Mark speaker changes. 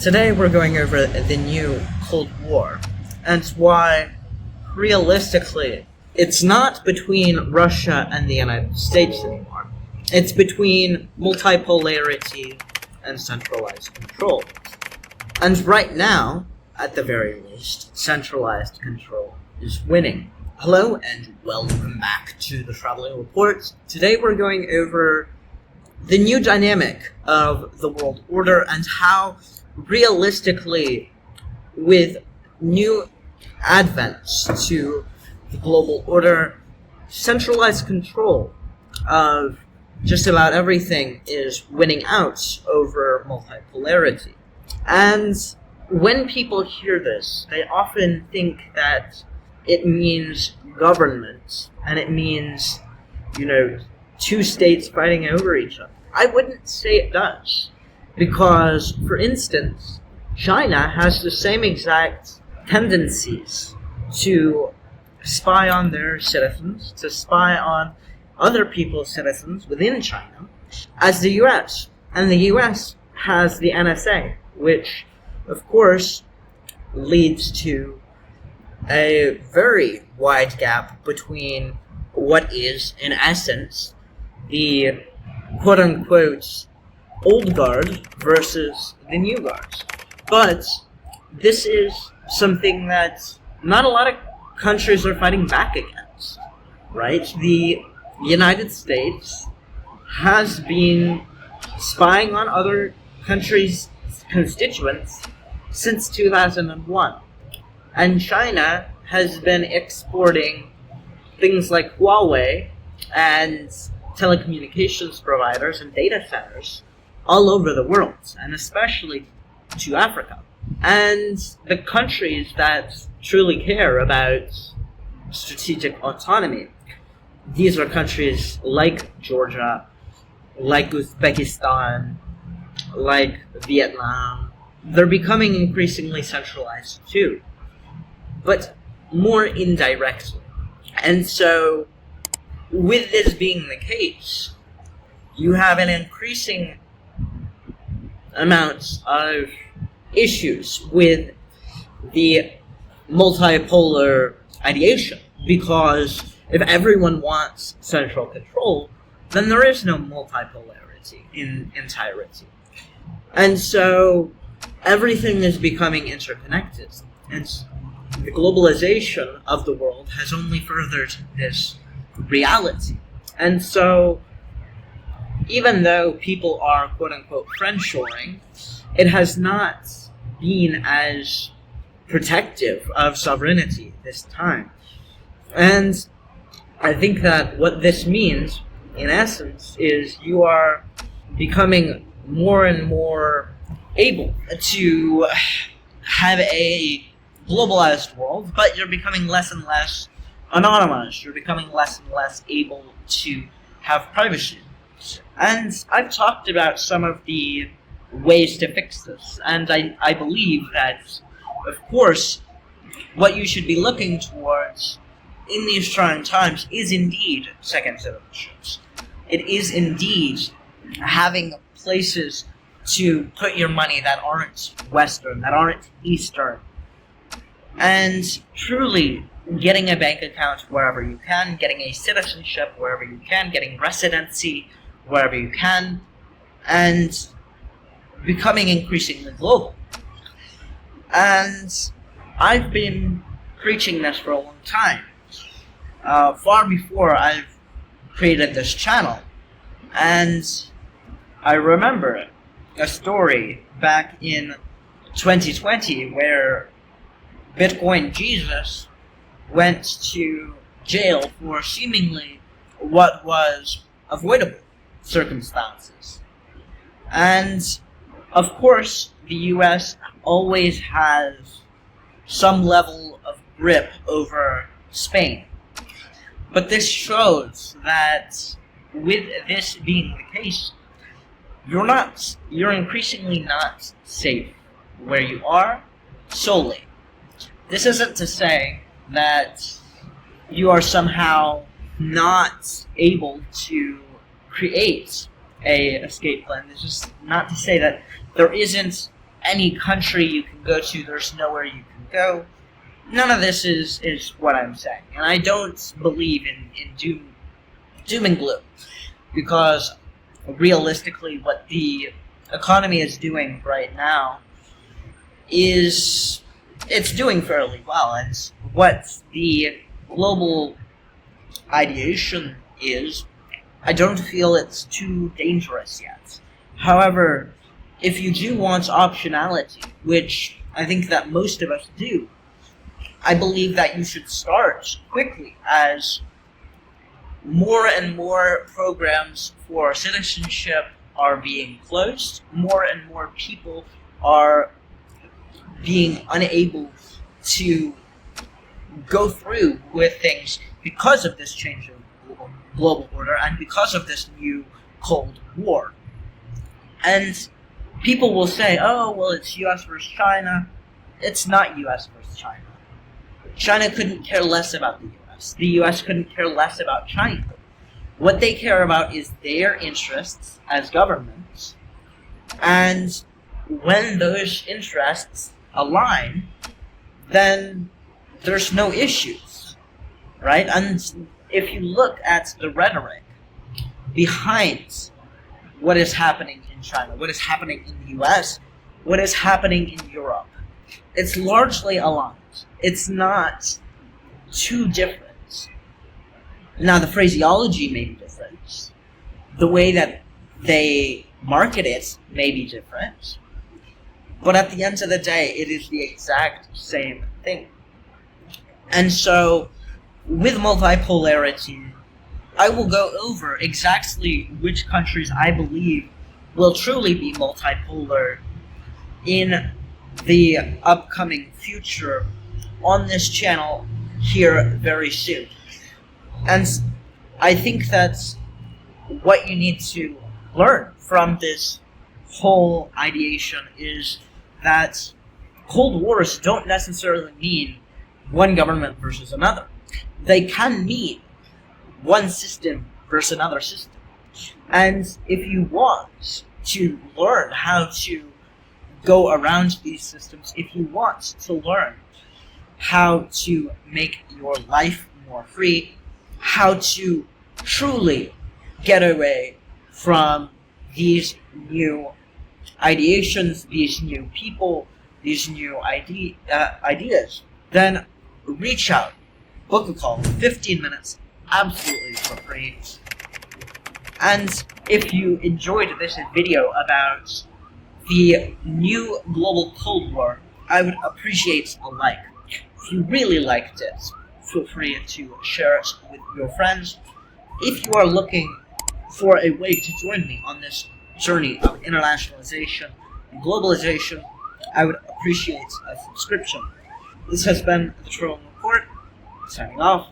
Speaker 1: Today we're going over the new Cold War and why, realistically, it's not between Russia and the United States anymore. It's between multipolarity and centralized control. And right now, at the very least, centralized control is winning. Hello and welcome back to the Traveling Report. Today we're going over the new dynamic of the world order and how, realistically, with new advents to the global order, centralized control of just about everything is winning out over multipolarity. And when people hear this, they often think that it means government, and it means, two states fighting over each other. I wouldn't say it does, because, for instance, China has the same exact tendencies to spy on their citizens, to spy on other people's citizens within China, as the US. And the US has the NSA, which, of course, leads to a very wide gap between what is, in essence, the quote-unquote old guard versus the new guard. But this is something that not a lot of countries are fighting back against, right? The United States has been spying on other countries' constituents since 2001. And China has been exporting things like Huawei and telecommunications providers and data centers all over the world, and especially to Africa. And the countries that truly care about strategic autonomy, these are countries like Georgia, like Uzbekistan, like Vietnam. They're becoming increasingly centralized too, but more indirectly. And so, with this being the case, you have an increasing amount of issues with the multipolar ideation, because if everyone wants central control, then there is no multipolarity in entirety. And so everything is becoming interconnected, and the globalization of the world has only furthered this reality. And so, even though people are quote-unquote friendshoring, it has not been as protective of sovereignty this time. And I think that what this means, in essence, is you are becoming more and more able to have a globalized world, but you're becoming less and less anonymous. You're becoming less and less able to have privacy. And I've talked about some of the ways to fix this, and I believe that, of course, what you should be looking towards in these trying times is indeed second citizenships. It is indeed having places to put your money that aren't Western, that aren't Eastern, and truly getting a bank account wherever you can, getting a citizenship wherever you can, getting residency wherever you can, and becoming increasingly global. And I've been preaching this for a long time, far before I've created this channel. And I remember a story back in 2020 where Bitcoin Jesus went to jail for seemingly what was avoidable circumstances. And of course, the US always has some level of grip over Spain. But this shows that with this being the case, you're increasingly not safe where you are solely. This isn't to say that you are somehow not able to create a escape plan. It's just not to say that there isn't any country you can go to, there's nowhere you can go. None of this is what I'm saying. And I don't believe in doom and gloom, because realistically what the economy is doing right now is it's doing fairly well. And what the global ideation is, I don't feel it's too dangerous yet. However, if you do want optionality, which I think that most of us do, I believe that you should start quickly, as more and more programs for citizenship are being closed. More and more people are being unable to go through with things because of this change of global order and because of this new Cold War. And people will say, oh, well, it's US versus China. It's not US versus China. China couldn't care less about the US. The US couldn't care less about China. What they care about is their interests as governments. And when those interests align, then there's no issues, right? And if you look at the rhetoric behind what is happening in China, what is happening in the US, what is happening in Europe, it's largely aligned. It's not too different. Now, the phraseology may be different. The way that they market it may be different. But at the end of the day, it is the exact same thing. And so, with multipolarity, I will go over exactly which countries I believe will truly be multipolar in the upcoming future on this channel here very soon. And I think that what you need to learn from this whole ideation is that Cold Wars don't necessarily mean one government versus another. They can mean one system versus another system. And if you want to learn how to go around these systems, if you want to learn how to make your life more free, how to truly get away from these new ideations, these new people, these new ideas, then reach out, book a call, 15 minutes, absolutely for free. And if you enjoyed this video about the new global Cold War, I would appreciate a like. If you really liked it, feel free to share it with your friends. If you are looking for a way to join me on this journey of internationalization and globalization, I would appreciate a subscription. This has been the Trolling Report, signing off.